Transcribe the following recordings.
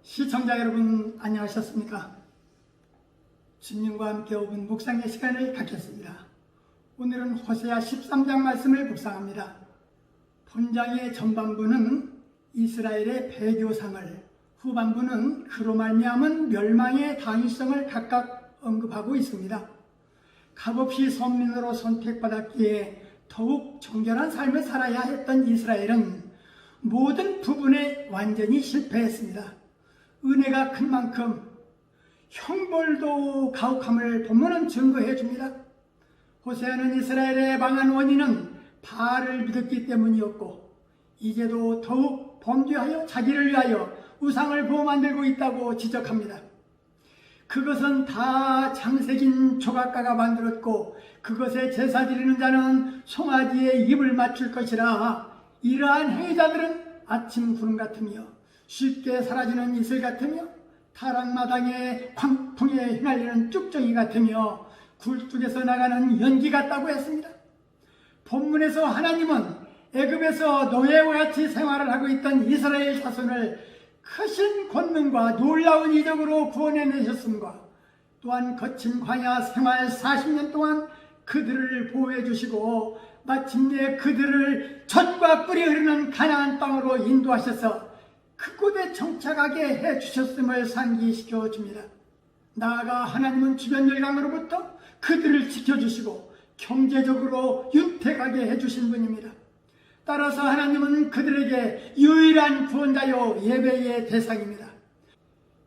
시청자 여러분, 안녕하셨습니까? 주님과 함께 5분 묵상의 시간을 갖겠습니다. 오늘은 호세아 13장 말씀을 묵상합니다. 본장의 전반부는 이스라엘의 배교상을, 후반부는 그로 말미암은 멸망의 당위성을 각각 언급하고 있습니다. 값없이 선민으로 선택받았기에 더욱 정결한 삶을 살아야 했던 이스라엘은 모든 부분에 완전히 실패했습니다. 은혜가 큰 만큼 형벌도 가혹함을 본문은 증거해 줍니다. 호세아는 이스라엘의 망한 원인은 바알을 믿었기 때문이었고, 이제도 더욱 범죄하여 자기를 위하여 우상을 부어 만들고 있다고 지적합니다. 그것은 다 장색인 조각가가 만들었고, 그것에 제사 드리는 자는 송아지에 입을 맞출 것이라. 이러한 행위자들은 아침 구름 같으며 쉽게 사라지는 이슬 같으며 타락마당의 광풍에 휘날리는 쭉정이 같으며 굴뚝에서 나가는 연기 같다고 했습니다. 본문에서 하나님은 애굽에서 노예와 같이 생활을 하고 있던 이스라엘 자손을 크신 권능과 놀라운 이적으로 구원해내셨음과, 또한 거친 광야 생활 40년 동안 그들을 보호해 주시고 마침내 그들을 젖과 꿀이 흐르는 가나안 땅으로 인도하셔서 그곳에 정착하게 해주셨음을 상기시켜 줍니다. 나아가 하나님은 주변 열강으로부터 그들을 지켜주시고 경제적으로 윤택하게 해주신 분입니다. 따라서 하나님은 그들에게 유일한 구원자요 예배의 대상입니다.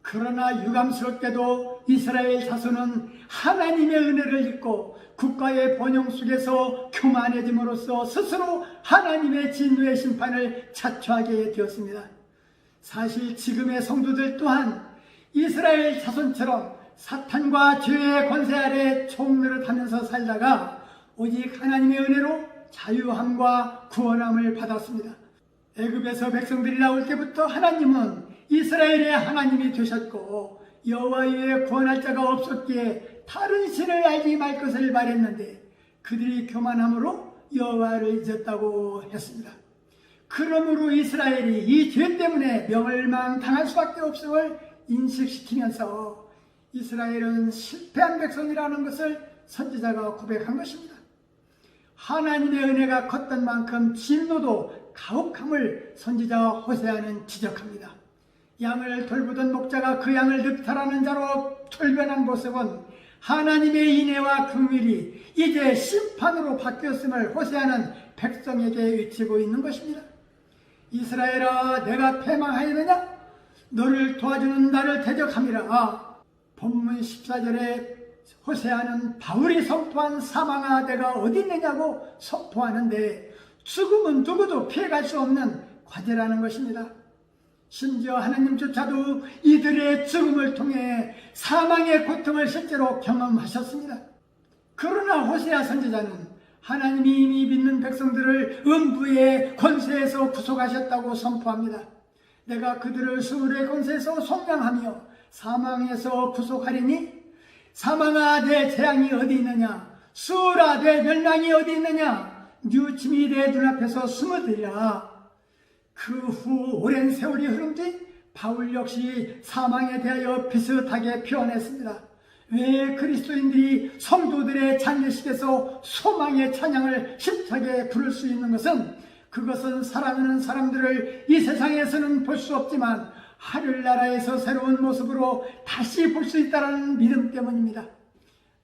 그러나 유감스럽게도 이스라엘 자손은 하나님의 은혜를 잊고 국가의 번영 속에서 교만해짐으로써 스스로 하나님의 진노의 심판을 자초하게 되었습니다. 사실 지금의 성도들 또한 이스라엘 자손처럼 사탄과 죄의 권세 아래 총노릇하면서 살다가 오직 하나님의 은혜로 자유함과 구원함을 받았습니다. 애굽에서 백성들이 나올 때부터 하나님은 이스라엘의 하나님이 되셨고, 여호와 외에 구원할 자가 없었기에 다른 신을 알지 말 것을 바랬는데 그들이 교만함으로 여호와를 잊었다고 했습니다. 그러므로 이스라엘이 이 죄 때문에 멸망당할 수밖에 없음을 인식시키면서 이스라엘은 실패한 백성이라는 것을 선지자가 고백한 것입니다. 하나님의 은혜가 컸던 만큼 진노도 가혹함을 선지자 호세아는 지적합니다. 양을 돌보던 목자가 그 양을 늑탈하는 자로 돌변한 모습은 하나님의 인애와 긍휼이 이제 심판으로 바뀌었음을 호세아는 백성에게 외치고 있는 것입니다. 이스라엘아, 내가 패망하였느냐? 너를 도와주는 나를 대적함이라. 본문 14절에 호세아는 바울이 선포한 사망아 내가 어디 있느냐고 선포하는데, 죽음은 누구도 피해갈 수 없는 과제라는 것입니다. 심지어 하나님조차도 이들의 죽음을 통해 사망의 고통을 실제로 경험하셨습니다. 그러나 호세아 선지자는 하나님이 이미 믿는 백성들을 음부의 권세에서 구속하셨다고 선포합니다. 내가 그들을 수울의 권세에서 속량하며 사망에서 구속하리니, 사망아 내 재앙이 어디 있느냐? 수울아 내 멸망이 어디 있느냐? 뉘우침이 내 눈앞에서 숨어들이라. 그 후 오랜 세월이 흐른 뒤 바울 역시 사망에 대하여 비슷하게 표현했습니다. 왜 그리스도인들이 성도들의 장례식에서 소망의 찬양을 힘차게 부를 수 있는 것은, 그것은 사랑하는 사람들을 이 세상에서는 볼 수 없지만 하늘나라에서 새로운 모습으로 다시 볼 수 있다는 믿음 때문입니다.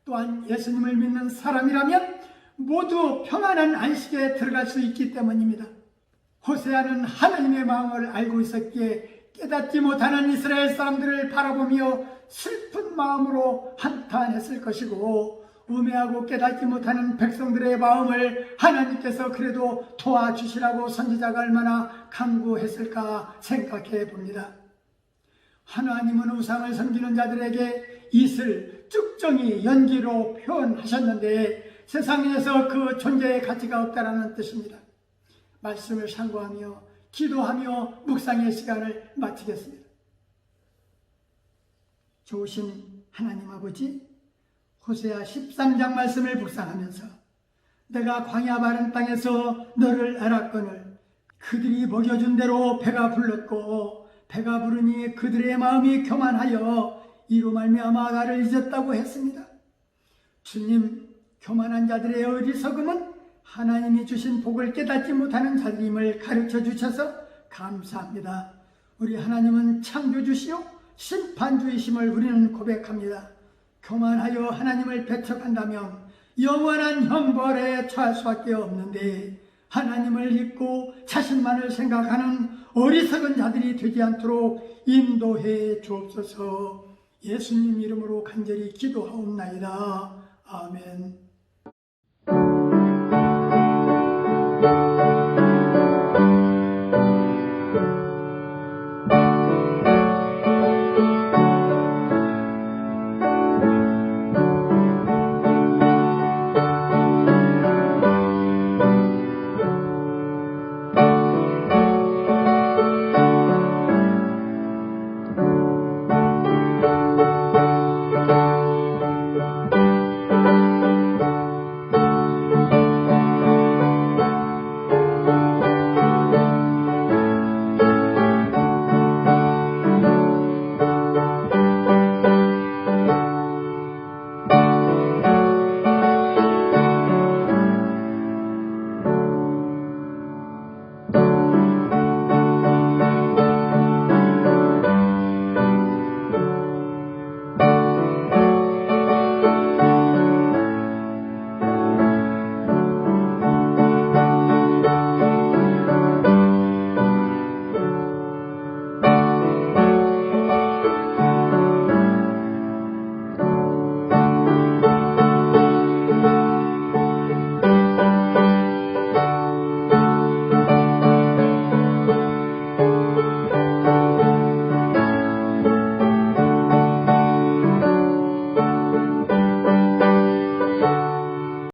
또한 예수님을 믿는 사람이라면 모두 평안한 안식에 들어갈 수 있기 때문입니다. 호세아는 하나님의 마음을 알고 있었기에 깨닫지 못하는 이스라엘 사람들을 바라보며 슬픈 마음으로 한탄했을 것이고, 우매하고 깨닫지 못하는 백성들의 마음을 하나님께서 그래도 도와주시라고 선지자가 얼마나 간구했을까 생각해 봅니다. 하나님은 우상을 섬기는 자들에게 이슬, 쭉정이, 연기로 표현하셨는데 세상에서 그 존재의 가치가 없다라는 뜻입니다. 말씀을 상고하며 기도하며 묵상의 시간을 마치겠습니다. 좋으신 하나님 아버지, 호세아 13장 말씀을 묵상하면서 내가 광야 바른 땅에서 너를 알았거늘 그들이 먹여준 대로 배가 불렀고 배가 부르니 그들의 마음이 교만하여 이로 말미암아 나를 잊었다고 했습니다. 주님, 교만한 자들의 어리석음은 하나님이 주신 복을 깨닫지 못하는 자들임을 가르쳐 주셔서 감사합니다. 우리 하나님은 창조주시요 심판주이심을 우리는 고백합니다. 교만하여 하나님을 배척한다면 영원한 형벌에 처할 수밖에 없는데 하나님을 잊고 자신만을 생각하는 어리석은 자들이 되지 않도록 인도해 주옵소서. 예수님 이름으로 간절히 기도하옵나이다. 아멘.